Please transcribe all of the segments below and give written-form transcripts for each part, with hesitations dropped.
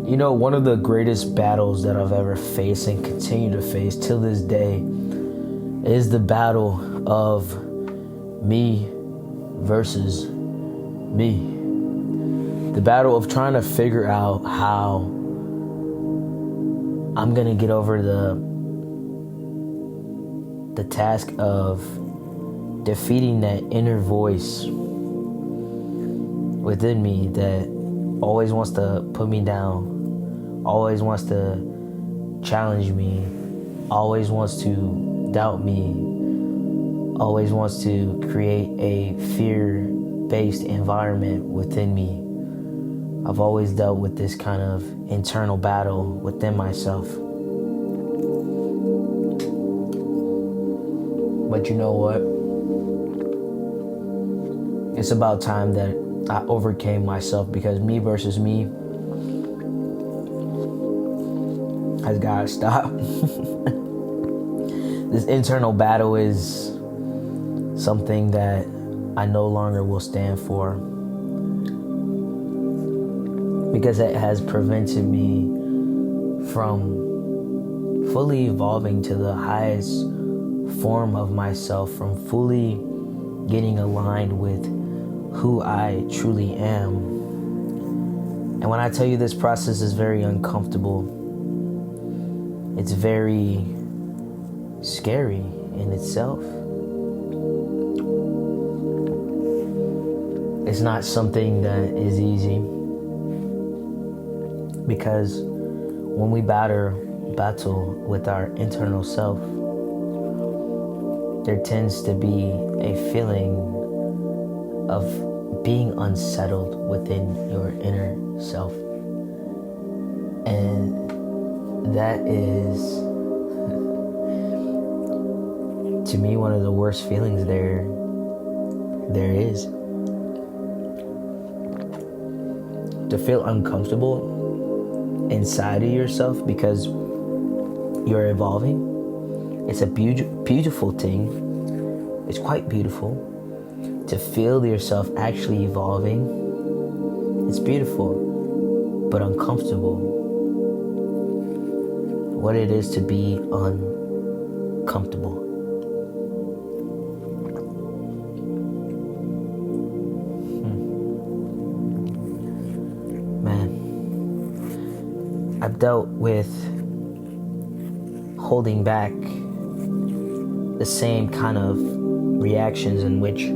One of the greatest battles that I've ever faced and continue to face till this day is the battle of me versus me. The battle of trying to figure out how I'm going to get over the task of defeating that inner voice within me that always wants to put me down, always wants to challenge me, always wants to doubt me, always wants to create a fear-based environment within me. I've always dealt with this kind of internal battle within myself. But you know what? It's about time that I overcame myself, because me versus me has got to stop. This internal battle is something that I no longer will stand for, because it has prevented me from fully evolving to the highest form of myself, from fully getting aligned with who I truly am. And when I tell you this process is very uncomfortable, it's very scary in itself. It's not something that is easy, because when we battle with our internal self, there tends to be a feeling of being unsettled within your inner self. And that is, to me, one of the worst feelings there is. To feel uncomfortable inside of yourself because you're evolving. It's a beautiful thing. It's quite beautiful to feel yourself actually evolving. It's beautiful, but uncomfortable. What it is to be uncomfortable. Man, I've dealt with holding back the same kind of reactions in which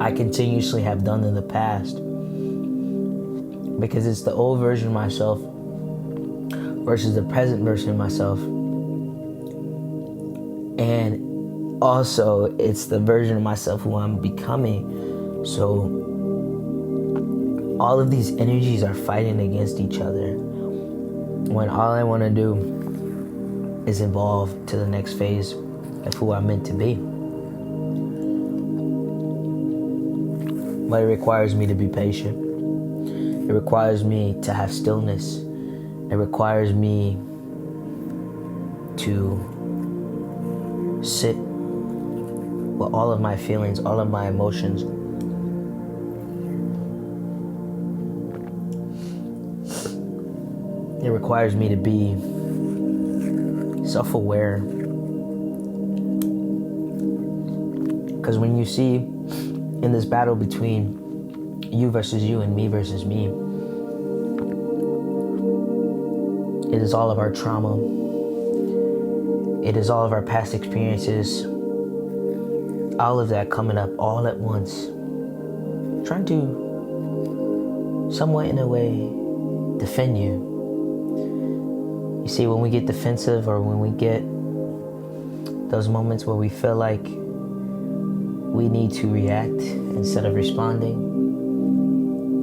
I continuously have done in the past, because it's the old version of myself versus the present version of myself, and also it's the version of myself who I'm becoming. So all of these energies are fighting against each other, when all I want to do is evolve to the next phase of who I'm meant to be. But it requires me to be patient. It requires me to have stillness. It requires me to sit with all of my feelings, all of my emotions. It requires me to be self-aware. Because when you see in this battle between you versus you and me versus me, it is all of our trauma. It is all of our past experiences. All of that coming up all at once. Trying to, somewhat in a way, defend you. You see, when we get defensive, or when we get those moments where we feel like we need to react instead of responding,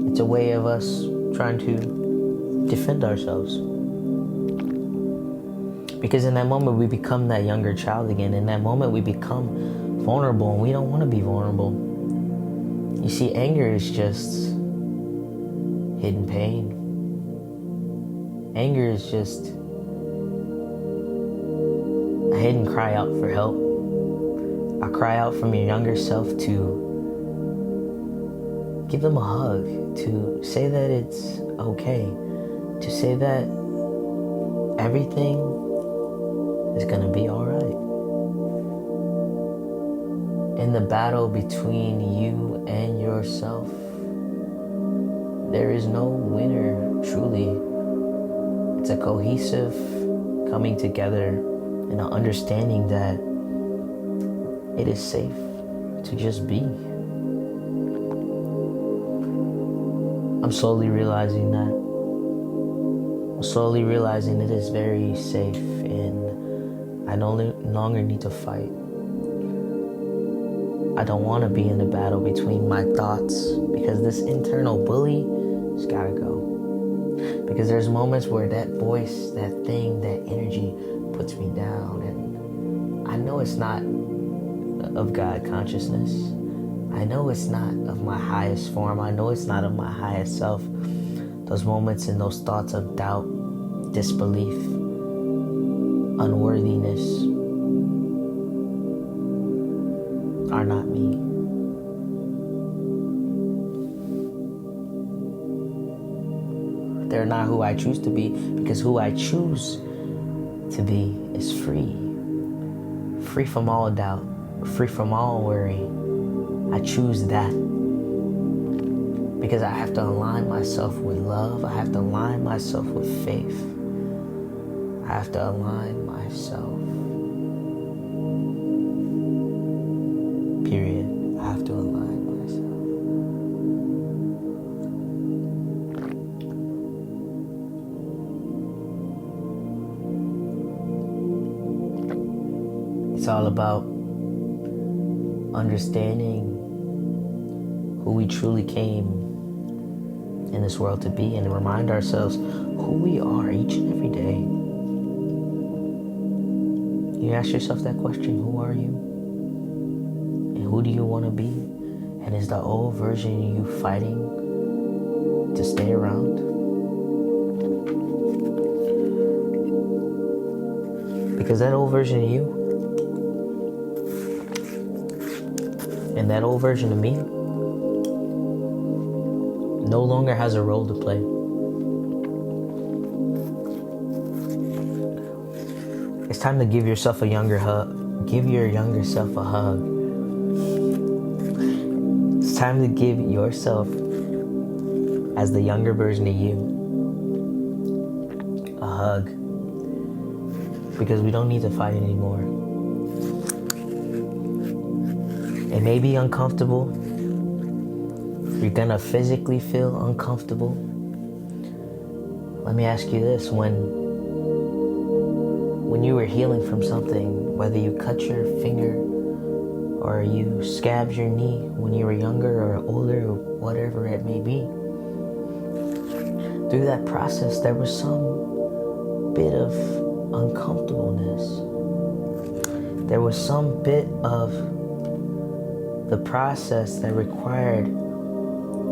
it's a way of us trying to defend ourselves. Because in that moment, we become that younger child again. In that moment, we become vulnerable, and we don't want to be vulnerable. You see, anger is just hidden pain. Anger is just a hidden cry out for help. A cry out from your younger self to Give them a hug, to say that it's okay, to say that everything is going to be all right. In the battle between you and yourself, there is no winner, truly. It's a cohesive coming together and an understanding that it is safe to just be. I'm slowly realizing that. I'm slowly realizing it is very safe and I no longer need to fight. I don't want to be in the battle between my thoughts because this internal bully has got to go. Because there's moments where that voice, that thing, that energy puts me down, and I know it's not of God consciousness. I know it's not of my highest form. I know it's not of my highest self. Those moments and those thoughts of doubt, disbelief, unworthiness are not me. They're not who I choose to be, because who I choose to be is free. Free from all doubt, free from all worry. I choose that because I have to align myself with love. I have to align myself with faith. I have to align myself. Period. I have to align myself. It's all about understanding who we truly came in this world to be, and remind ourselves who we are each and every day. You ask yourself that question, who are you? And who do you want to be? And is the old version of you fighting to stay around? Because that old version of you and that old version of me no longer has a role to play. It's time to give yourself a younger hug. Give your younger self a hug. It's time to give yourself, as the younger version of you, a hug. Because we don't need to fight anymore. It may be uncomfortable. You're gonna physically feel uncomfortable. Let me ask you this, when you were healing from something, whether you cut your finger or you scabbed your knee when you were younger or older or whatever it may be, through that process there was some bit of uncomfortableness. There was some bit of the process that required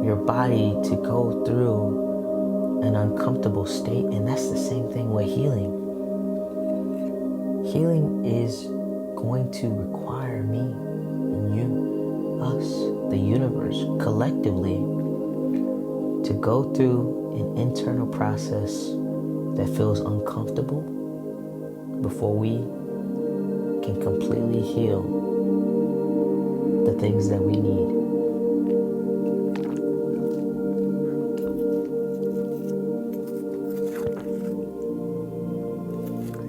your body to go through an uncomfortable state, and that's the same thing with healing. Healing is going to require me and you, us, the universe, collectively, to go through an internal process that feels uncomfortable before we can completely heal the things that we need.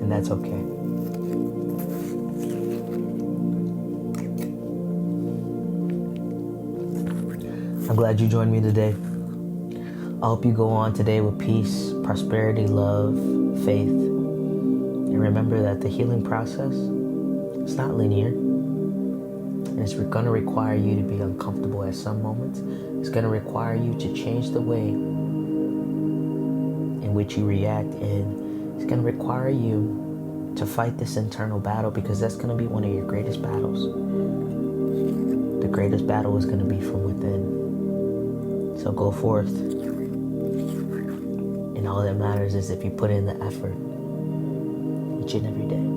And that's okay. I'm glad you joined me today. I hope you go on today with peace, prosperity, love, faith. And remember that the healing process, it's not linear. And it's going to require you to be uncomfortable at some moments. It's going to require you to change the way in which you react. And it's going to require you to fight this internal battle, because that's going to be one of your greatest battles. The greatest battle is going to be from within. So go forth. And all that matters is if you put in the effort each and every day.